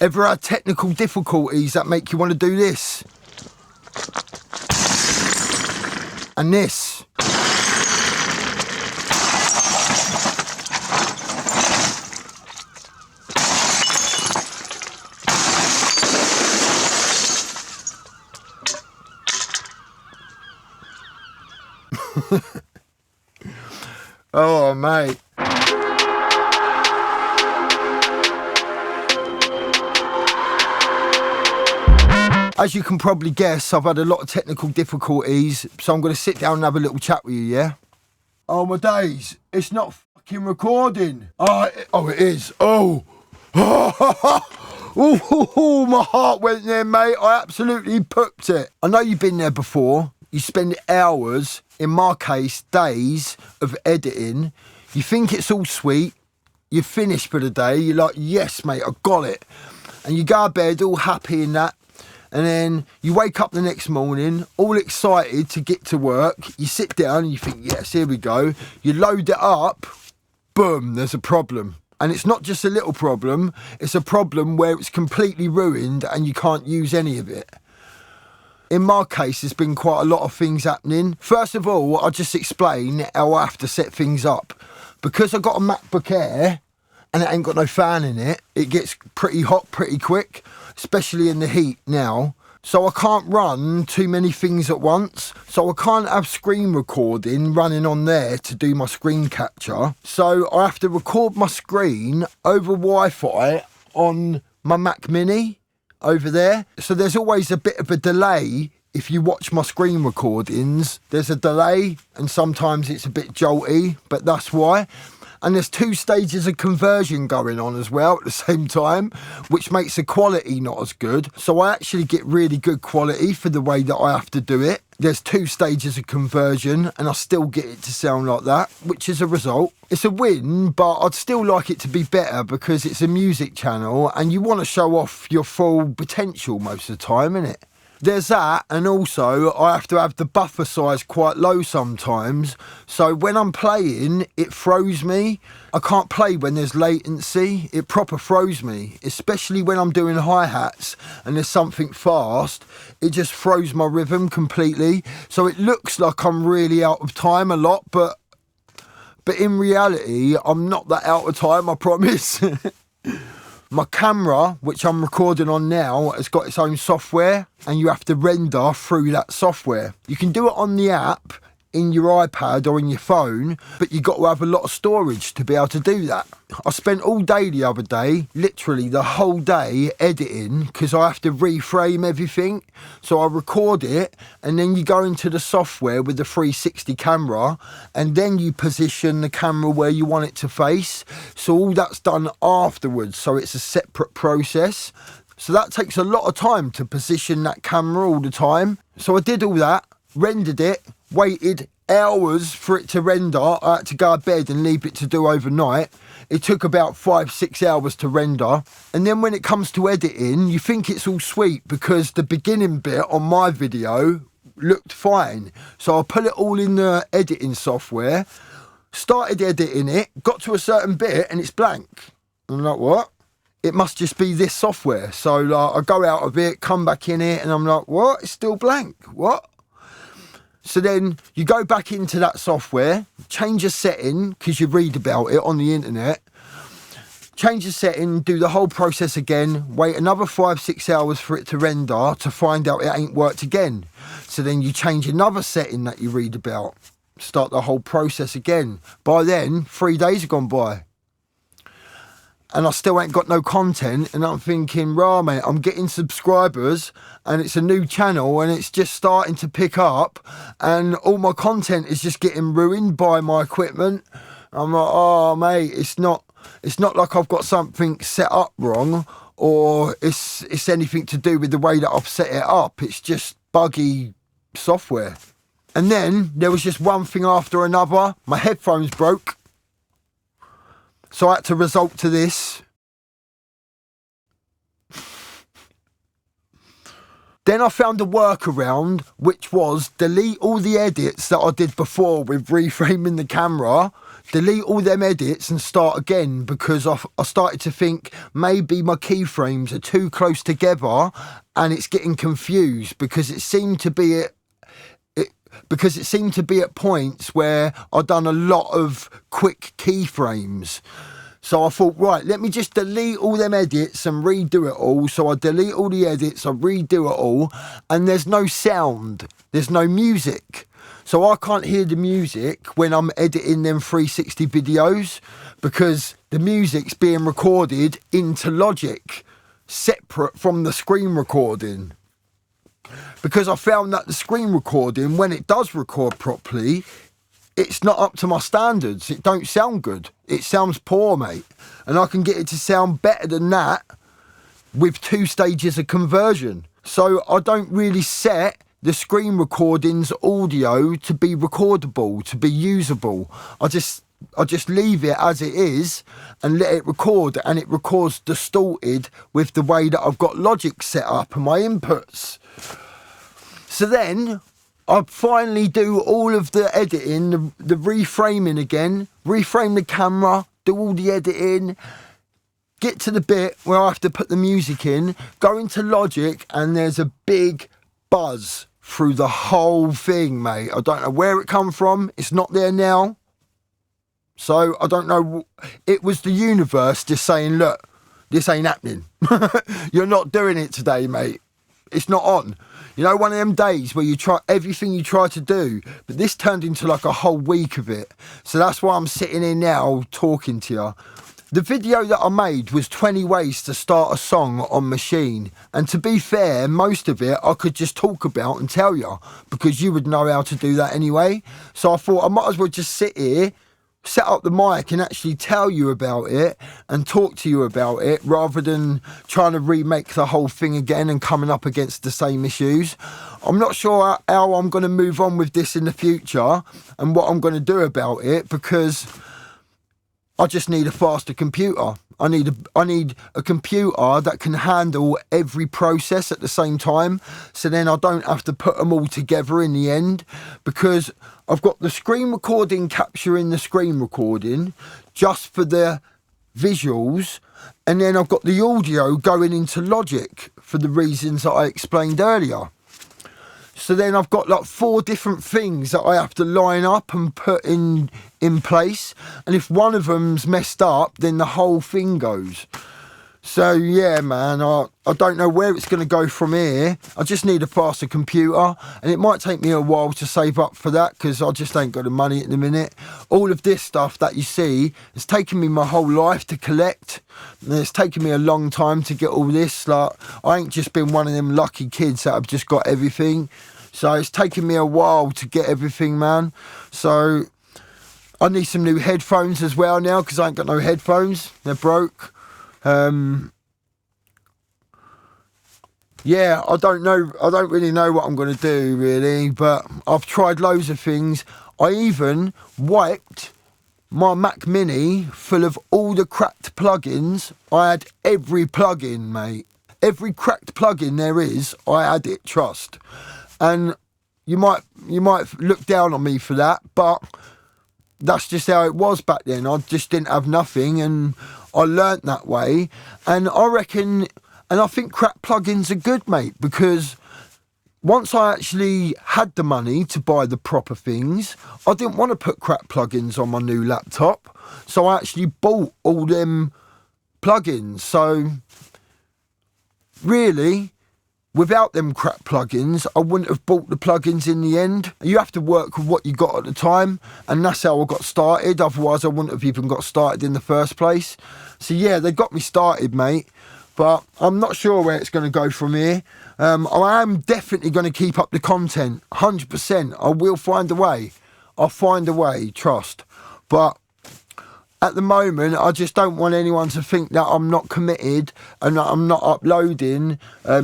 Ever had technical difficulties that make you want to do this? And this? Oh, mate. As you can probably guess, I've had a lot of technical difficulties, so I'm going to sit down and have a little chat with you, yeah? Oh, my days. It's not fucking recording. Oh, it is. Oh. Oh, my heart went there, mate. I absolutely pooped it. I know you've been there before. You spend hours, in my case, days of editing. You think it's all sweet. You're finished for the day. You're like, yes, mate, I got it. And you go to bed all happy and that. And then you wake up the next morning, all excited to get to work. You sit down and you think, yes, here we go. You load it up. Boom, there's a problem. And it's not just a little problem. It's a problem where it's completely ruined and you can't use any of it. In my case, there's been quite a lot of things happening. First of all, I'll just explain how I have to set things up. Because I've got a MacBook Air and it ain't got no fan in it, it gets pretty hot pretty quick, especially in the heat now. So I can't run too many things at once. So I can't have screen recording running on there to do my screen capture. So I have to record my screen over Wi-Fi on my Mac Mini over there. So there's always a bit of a delay. If you watch my screen recordings, there's a delay and sometimes it's a bit jolty, but that's why. And there's 2 stages of conversion going on as well at the same time, which makes the quality not as good. So I actually get really good quality for the way that I have to do it. There's 2 stages of conversion and I still get it to sound like that, which is a result. It's a win, but I'd still like it to be better because it's a music channel and you want to show off your full potential most of the time, innit? There's that, and also I have to have the buffer size quite low sometimes, so when I'm playing it throws me. I can't play when there's latency. It proper throws me, especially when I'm doing hi-hats and there's something fast. It just throws my rhythm completely, so it looks like I'm really out of time a lot, but in reality I'm not that out of time, I promise. My camera, which I'm recording on now, has got its own software and you have to render through that software. You can do it on the app in your iPad or in your phone, but you've got to have a lot of storage to be able to do that. I spent all day the other day, literally the whole day, editing because I have to reframe everything. So I record it and then you go into the software with the 360 camera and then you position the camera where you want it to face. So all that's done afterwards. So it's a separate process. So that takes a lot of time to position that camera all the time. So I did all that, rendered it, waited hours for it to render. I had to go to bed and leave it to do overnight. It took about 5-6 hours to render. And then when it comes to editing, you think it's all sweet because the beginning bit on my video looked fine. So I put it all in the editing software, started editing it, got to a certain bit and it's blank. I'm like, what? It must just be this software. So like, I go out of it, come back in it and I'm like, what? It's still blank. What? So then you go back into that software, change a setting, because you read about it on the internet, change the setting, do the whole process again, wait another 5-6 hours for it to render to find out it ain't worked again. So then you change another setting that you read about, start the whole process again. By then, 3 days have gone by. And I still ain't got no content, and I'm thinking, rah, mate, I'm getting subscribers, and it's a new channel, and it's just starting to pick up, and all my content is just getting ruined by my equipment. I'm like, oh, mate, it's not like I've got something set up wrong, or it's anything to do with the way that I've set it up. It's just buggy software. And then there was just one thing after another. My headphones broke. So I had to resort to this. Then I found a workaround, which was delete all the edits that I did before with reframing the camera, delete all them edits and start again, because I started to think maybe my keyframes are too close together and it's getting confused, because it seemed to be at points where I'd done a lot of quick keyframes. So I thought, right, let me just delete all them edits and redo it all. So I delete all the edits, I redo it all, and there's no sound, there's no music. So I can't hear the music when I'm editing them 360 videos, because the music's being recorded into Logic, separate from the screen recording. Because I found that the screen recording, when it does record properly, it's not up to my standards. It don't sound good. It sounds poor, mate. And I can get it to sound better than that with 2 stages of conversion. So I don't really set the screen recording's audio to be recordable, to be usable. I just leave it as it is and let it record, and it records distorted with the way that I've got Logic set up and my inputs. So then I finally do all of the editing, the reframing again, reframe the camera, do all the editing, get to the bit where I have to put the music in, go into Logic, and there's a big buzz through the whole thing, mate. I don't know where it come from. It's not there now. So I don't know. It was the universe just saying, look, this ain't happening. You're not doing it today, mate. It's not on. You know, one of them days where you try everything you try to do, but this turned into like a whole week of it. So that's why I'm sitting here now talking to you. The video that I made was 20 ways to start a song on Maschine. And to be fair, most of it I could just talk about and tell you, because you would know how to do that anyway. So I thought I might as well just sit here, set up the mic and actually tell you about it and talk to you about it, rather than trying to remake the whole thing again and coming up against the same issues. I'm not sure how I'm going to move on with this in the future and what I'm going to do about it, because I just need a faster computer. I need a computer that can handle every process at the same time, so then I don't have to put them all together in the end, because I've got the screen recording capturing the screen recording just for the visuals, and then I've got the audio going into Logic for the reasons that I explained earlier. So then I've got like 4 different things that I have to line up and put in place. And if one of them's messed up, then the whole thing goes. So yeah, man, I don't know where it's going to go from here. I just need a faster computer, and it might take me a while to save up for that, because I just ain't got the money at the minute. All of this stuff that you see, it's taken me my whole life to collect, and it's taken me a long time to get all this. Like, I ain't just been one of them lucky kids that have just got everything. So it's taken me a while to get everything, man. So I need some new headphones as well now, because I ain't got no headphones. They're broke. Yeah, I don't really know what I'm going to do, really, but I've tried loads of things. I even wiped my Mac Mini full of all the cracked plugins. I had every plugin, mate. Every cracked plugin there is, I had it, trust. And you might look down on me for that, but that's just how it was back then. I just didn't have nothing, and I learnt that way. And I reckon, and I think cracked plugins are good, mate, because once I actually had the money to buy the proper things, I didn't want to put cracked plugins on my new laptop. So I actually bought all them plugins. So really, without them crap plugins, I wouldn't have bought the plugins in the end. You have to work with what you got at the time, and that's how I got started. Otherwise, I wouldn't have even got started in the first place. So yeah, they got me started, mate. But I'm not sure where it's going to go from here. I am definitely going to keep up the content, 100%. I will find a way. I'll find a way, trust. But at the moment, I just don't want anyone to think that I'm not committed and that I'm not uploading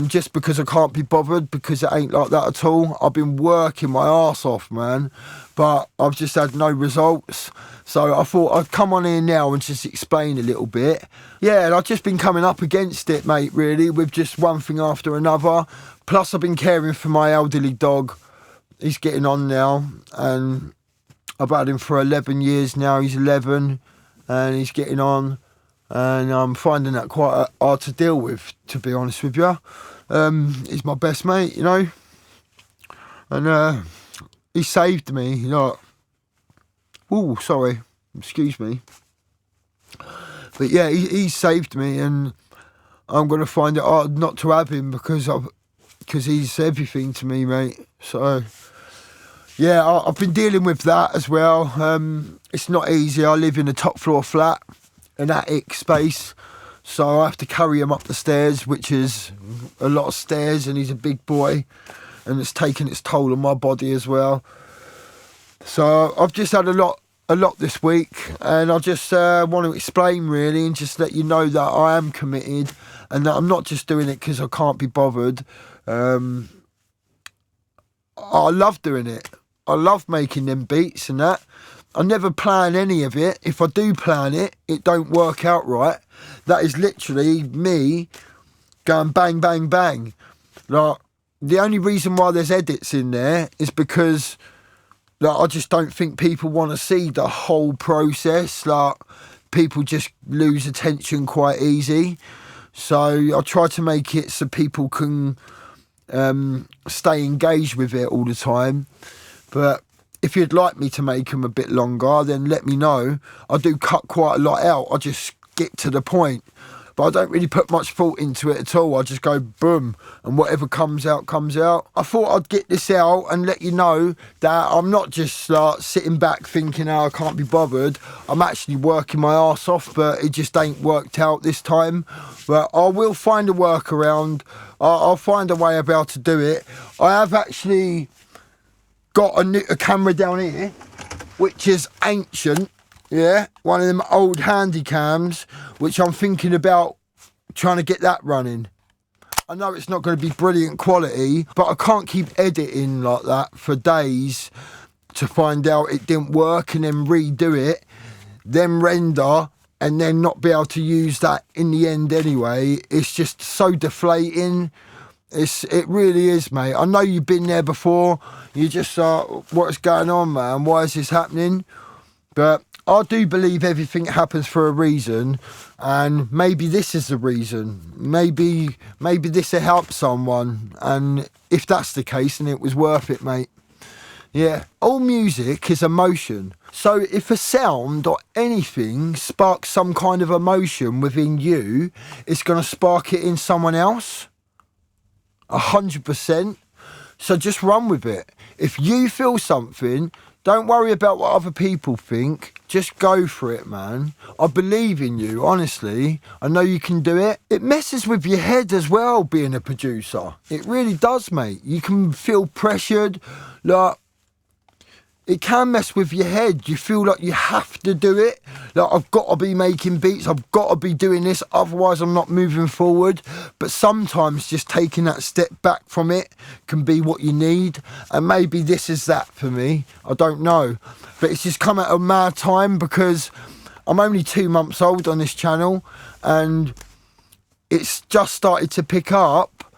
just because I can't be bothered, because it ain't like that at all. I've been working my arse off, man, but I've just had no results. So I thought I'd come on here now and just explain a little bit. Yeah, and I've just been coming up against it, mate, really, with just one thing after another. Plus, I've been caring for my elderly dog. He's getting on now, and I've had him for 11 years now. He's 11. And he's getting on, and I'm finding that quite hard to deal with, to be honest with you. He's my best mate, you know, and he saved me, you know. Oh, sorry, excuse me. But yeah, he saved me, and I'm going to find it hard not to have him because he's everything to me, mate. So yeah, I've been dealing with that as well. It's not easy. I live in a top floor flat, an attic space, so I have to carry him up the stairs, which is a lot of stairs, and he's a big boy, and it's taken its toll on my body as well. So I've just had a lot this week, and I just want to explain really, and just let you know that I am committed, and that I'm not just doing it because I can't be bothered. I love doing it. I love making them beats and that. I never plan any of it. If I do plan it, it don't work out right. That is literally me going bang, bang, bang. Like, the only reason why there's edits in there is because like, I just don't think people want to see the whole process. Like, people just lose attention quite easy. So I try to make it so people can stay engaged with it all the time. But if you'd like me to make them a bit longer, then let me know. I do cut quite a lot out. I just get to the point. But I don't really put much thought into it at all. I just go boom, and whatever comes out, comes out. I thought I'd get this out and let you know that I'm not just like sitting back thinking, oh, I can't be bothered. I'm actually working my arse off, but it just ain't worked out this time. But I will find a workaround. I'll find a way about to do it. I have actually got a camera down here, which is ancient, yeah, one of them old handy cams, which I'm thinking about trying to get that running. I know it's not going to be brilliant quality, but I can't keep editing like that for days to find out it didn't work and then redo it, then render, and then not be able to use that in the end anyway. It's just so deflating. It really is, mate. I know you've been there before. You just thought, what's going on, man? Why is this happening? But I do believe everything happens for a reason, and maybe this is the reason. Maybe this will help someone, and if that's the case, then it was worth it, mate. Yeah, all music is emotion. So if a sound or anything sparks some kind of emotion within you, it's going to spark it in someone else. 100%. So just run with it. If you feel something, don't worry about what other people think. Just go for it, man. I believe in you, honestly. I know you can do it. It messes with your head as well, being a producer. It really does, mate. You can feel pressured. Like, it can mess with your head. You feel like you have to do it. Like, I've got to be making beats. I've got to be doing this. Otherwise, I'm not moving forward. But sometimes just taking that step back from it can be what you need. And maybe this is that for me. I don't know. But it's just come at a mad time because I'm only 2 months old on this channel. And it's just started to pick up.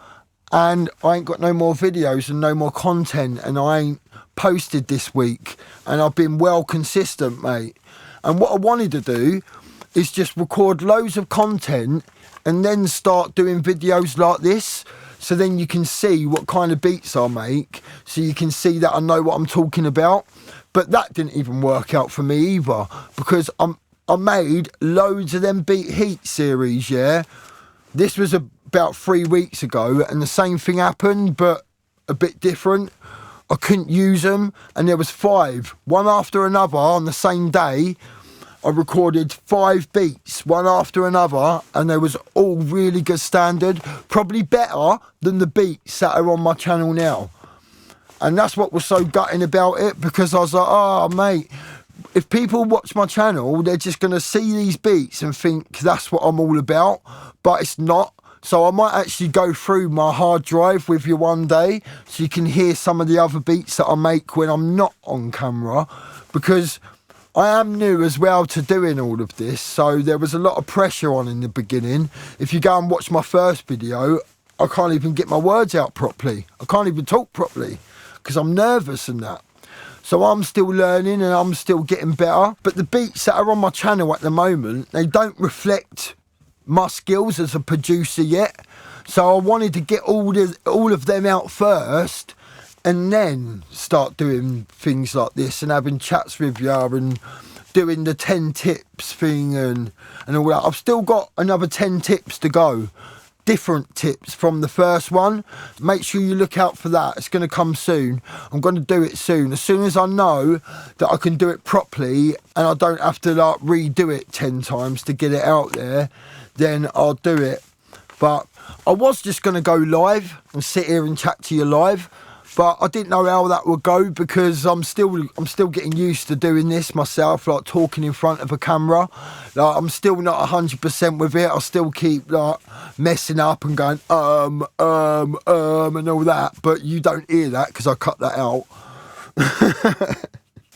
And I ain't got no more videos and no more content. And I ain't posted this week, and I've been well consistent, mate. And what I wanted to do is just record loads of content and then start doing videos like this, so then you can see what kind of beats I make, so you can see that I know what I'm talking about. But that didn't even work out for me either, because I made loads of them Beat Heat series, yeah. This was about 3 weeks ago, and the same thing happened, but a bit different. I couldn't use them, and there was 5, one after another on the same day. I recorded 5 beats, one after another, and they was all really good standard, probably better than the beats that are on my channel now. And that's what was so gutting about it, because I was like, oh, mate, if people watch my channel, they're just going to see these beats and think that's what I'm all about, but it's not. So I might actually go through my hard drive with you one day so you can hear some of the other beats that I make when I'm not on camera, because I am new as well to doing all of this, so there was a lot of pressure on in the beginning. If you go and watch my first video, I can't even get my words out properly. I can't even talk properly because I'm nervous and that. So I'm still learning and I'm still getting better. But the beats that are on my channel at the moment, they don't reflect my skills as a producer yet. So I wanted to get all of them out first and then start doing things like this and having chats with you and doing the 10 tips thing and all that. I've still got another 10 tips to go. Different tips from the first one. Make sure you look out for that. It's going to come soon. I'm going to do it soon. As soon as I know that I can do it properly and I don't have to like redo it 10 times to get it out there, then I'll do it. But I was just going to go live and sit here and chat to you live, but I didn't know how that would go because I'm still getting used to doing this myself, like talking in front of a camera. Like I'm still not 100% with it. I still keep like messing up and going and all that, but you don't hear that because I cut that out.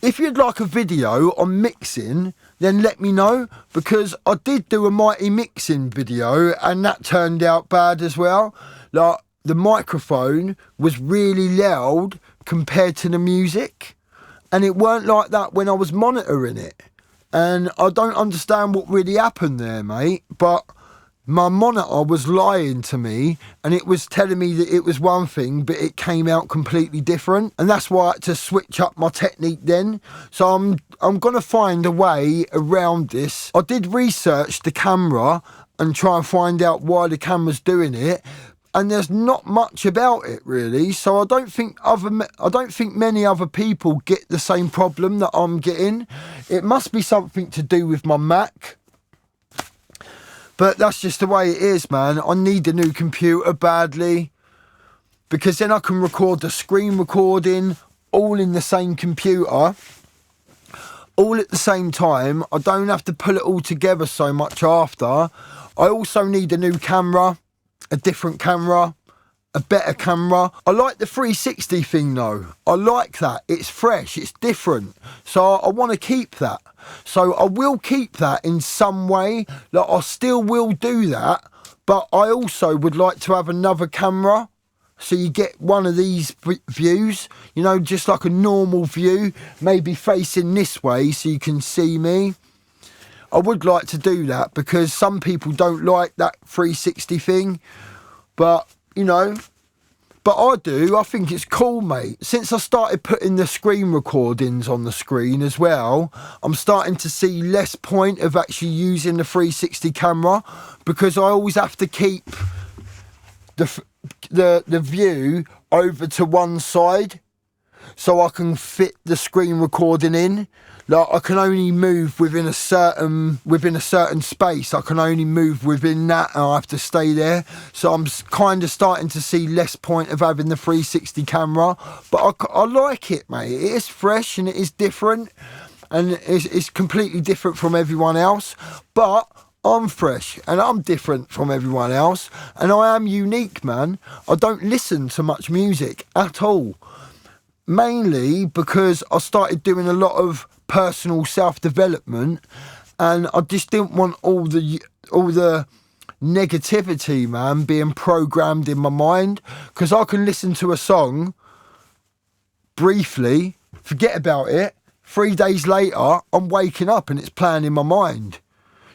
If you'd like a video on mixing, then let me know, because I did do a mighty mixing video and that turned out bad as well. Like the microphone was really loud compared to the music, and it weren't like that when I was monitoring it. And I don't understand what really happened there, mate, but my monitor was lying to me and it was telling me that it was one thing, but it came out completely different. And that's why I had to switch up my technique then. So I'm going to find a way around this. I did research the camera and try and find out why the camera's doing it. And there's not much about it really. So I don't think many other people get the same problem that I'm getting. It must be something to do with my Mac. But that's just the way it is, man. I need a new computer badly, because then I can record the screen recording all in the same computer, all at the same time. I don't have to pull it all together so much after. I also need a new camera, a different camera, a better camera. I like the 360 thing though. I like that. It's fresh, it's different. So I want to keep that. So I will keep that in some way. Like I still will do that, but I also would like to have another camera. So you get one of these views, you know, just like a normal view, maybe facing this way so you can see me. I would like to do that because some people don't like that 360 thing, but you know, but I do. I think it's cool, mate. Since I started putting the screen recordings on the screen as well, I'm starting to see less point of actually using the 360 camera, because I always have to keep the view over to one side so I can fit the screen recording in. Like I can only move within a certain space. I can only move within that and I have to stay there. So I'm kind of starting to see less point of having the 360 camera. But I like it, mate. It is fresh and it is different. And it's completely different from everyone else. But I'm fresh and I'm different from everyone else. And I am unique, man. I don't listen to much music at all. Mainly because I started doing a lot of personal self-development and I just didn't want all the negativity, man, being programmed in my mind, because I can listen to a song briefly, forget about it, 3 days later I'm waking up and it's playing in my mind.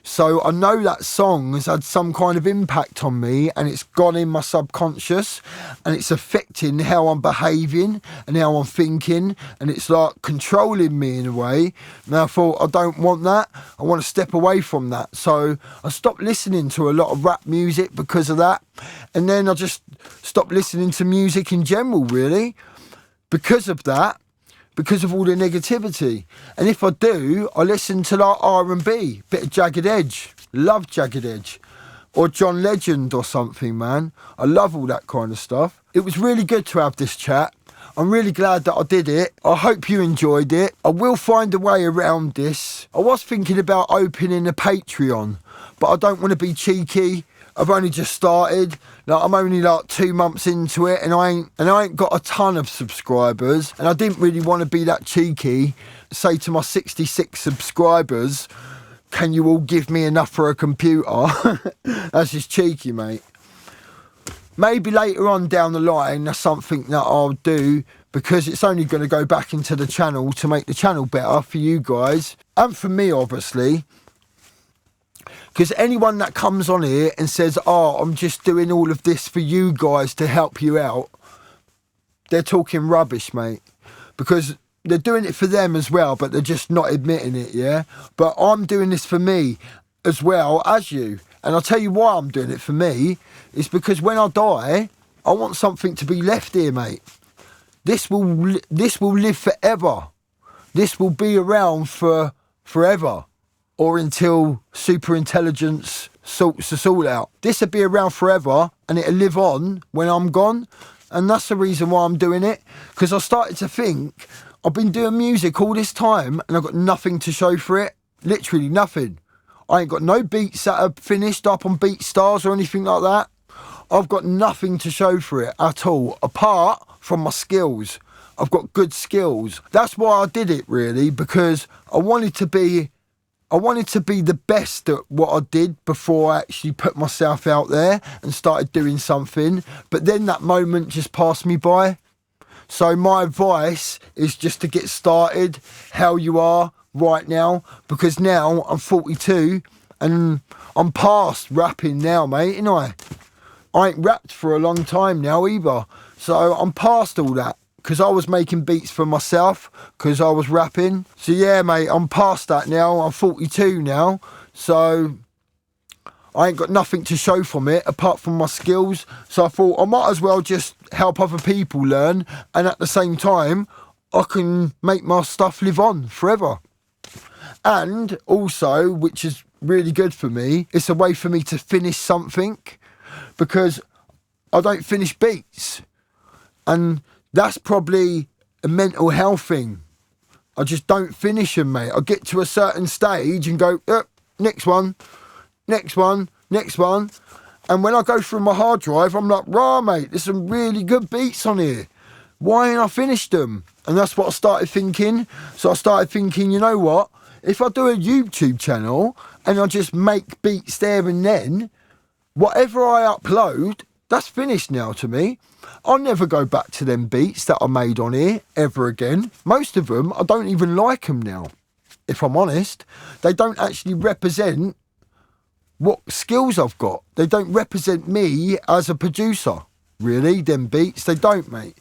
So I know that song has had some kind of impact on me and it's gone in my subconscious and it's affecting how I'm behaving and how I'm thinking, and it's like controlling me in a way. And I thought, I don't want that. I want to step away from that. So I stopped listening to a lot of rap music because of that. And then I just stopped listening to music in general, really, because of that. Because of all the negativity. And if I do, I listen to like R&B, bit of Jagged Edge. Love Jagged Edge. Or John Legend or something, man. I love all that kind of stuff. It was really good to have this chat. I'm really glad that I did it. I hope you enjoyed it. I will find a way around this. I was thinking about opening a Patreon, but I don't want to be cheeky. I've only just started. Like, I'm only like 2 months into it, and I ain't got a ton of subscribers, and I didn't really want to be that cheeky. Say to my 66 subscribers, can you all give me enough for a computer? That's just cheeky, mate. Maybe later on down the line, that's something that I'll do, because it's only going to go back into the channel to make the channel better for you guys and for me, obviously. Because anyone that comes on here and says, oh, I'm just doing all of this for you guys to help you out, they're talking rubbish, mate. Because they're doing it for them as well, but they're just not admitting it, yeah? But I'm doing this for me as well as you. And I'll tell you why I'm doing it for me. It's because when I die, I want something to be left here, mate. This will live forever. This will be around for forever. Or until super intelligence sorts us all out. This will be around forever, and it'll live on when I'm gone. And that's the reason why I'm doing it. Because I started to think, I've been doing music all this time, and I've got nothing to show for it. Literally nothing. I ain't got no beats that are finished up on BeatStars or anything like that. I've got nothing to show for it at all, apart from my skills. I've got good skills. That's why I did it, really, because I wanted to be the best at what I did before I actually put myself out there and started doing something. But then that moment just passed me by. So my advice is just to get started how you are right now, because now I'm 42 and I'm past rapping now, mate, ain't I? I ain't rapped for a long time now either. So I'm past all that. Because I was making beats for myself, because I was rapping. So yeah, mate, I'm past that now. I'm 42 now. So I ain't got nothing to show from it apart from my skills. So I thought I might as well just help other people learn. And at the same time, I can make my stuff live on forever. And also, which is really good for me, it's a way for me to finish something. Because I don't finish beats. And that's probably a mental health thing. I just don't finish them, mate. I get to a certain stage and go, next one, next one, next one. And when I go through my hard drive, I'm like, rah, mate, there's some really good beats on here. Why ain't I finished them? And that's what I started thinking. So I started thinking, you know what? If I do a YouTube channel and I just make beats there and then, whatever I upload, that's finished now to me. I'll never go back to them beats that I made on here ever again. Most of them, I don't even like them now. If I'm honest, they don't actually represent what skills I've got. They don't represent me as a producer, really, them beats. They don't, mate.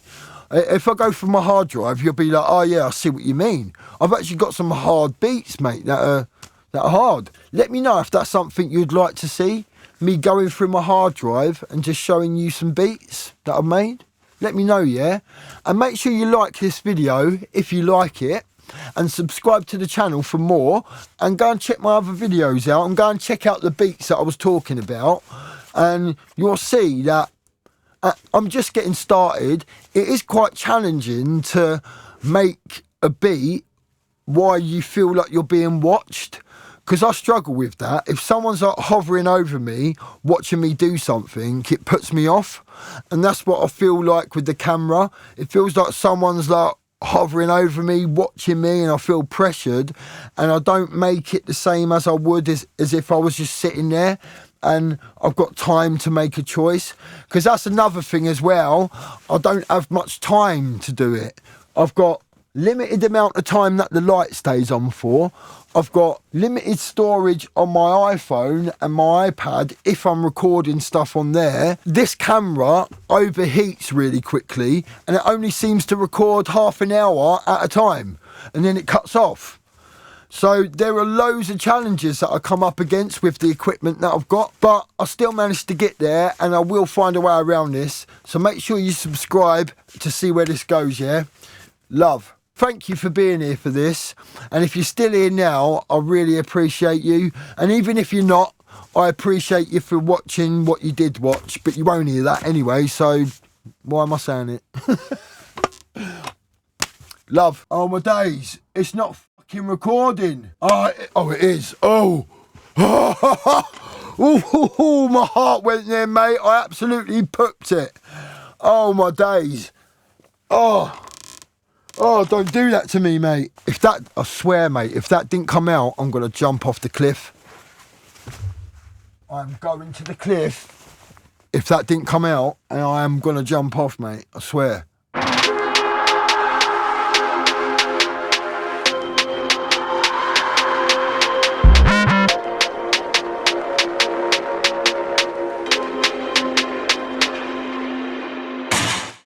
If I go through my hard drive, you'll be like, oh yeah, I see what you mean. I've actually got some hard beats, mate, that are hard. Let me know if that's something you'd like to see. Me going through my hard drive and just showing you some beats that I've made. Let me know, yeah? And make sure you like this video if you like it, and subscribe to the channel for more, and go and check my other videos out, and go and check out the beats that I was talking about, and you'll see that I'm just getting started. It is quite challenging to make a beat while you feel like you're being watched. Because I struggle with that. If someone's like hovering over me, watching me do something, it puts me off. And that's what I feel like with the camera. It feels like someone's like hovering over me, watching me, and I feel pressured. And I don't make it the same as I would as if I was just sitting there and I've got time to make a choice. Because that's another thing as well. I don't have much time to do it. I've got limited amount of time that the light stays on for. I've got limited storage on my iPhone and my iPad if I'm recording stuff on there. This camera overheats really quickly, and it only seems to record half an hour at a time, and then it cuts off. So there are loads of challenges that I come up against with the equipment that I've got, but I still managed to get there, and I will find a way around this. So make sure you subscribe to see where this goes, yeah? Love. Thank you for being here for this. And if you're still here now, I really appreciate you. And even if you're not, I appreciate you for watching what you did watch. But you won't hear that anyway, so why am I saying it? Love. Oh, my days. It's not fucking recording. Oh, it is. Oh. Oh, my heart went there, mate. I absolutely pooped it. Oh, my days. Oh, don't do that to me, mate. I swear, mate, if that didn't come out, I'm going to jump off the cliff. I'm going to the cliff. If that didn't come out, and I am going to jump off, mate. I swear.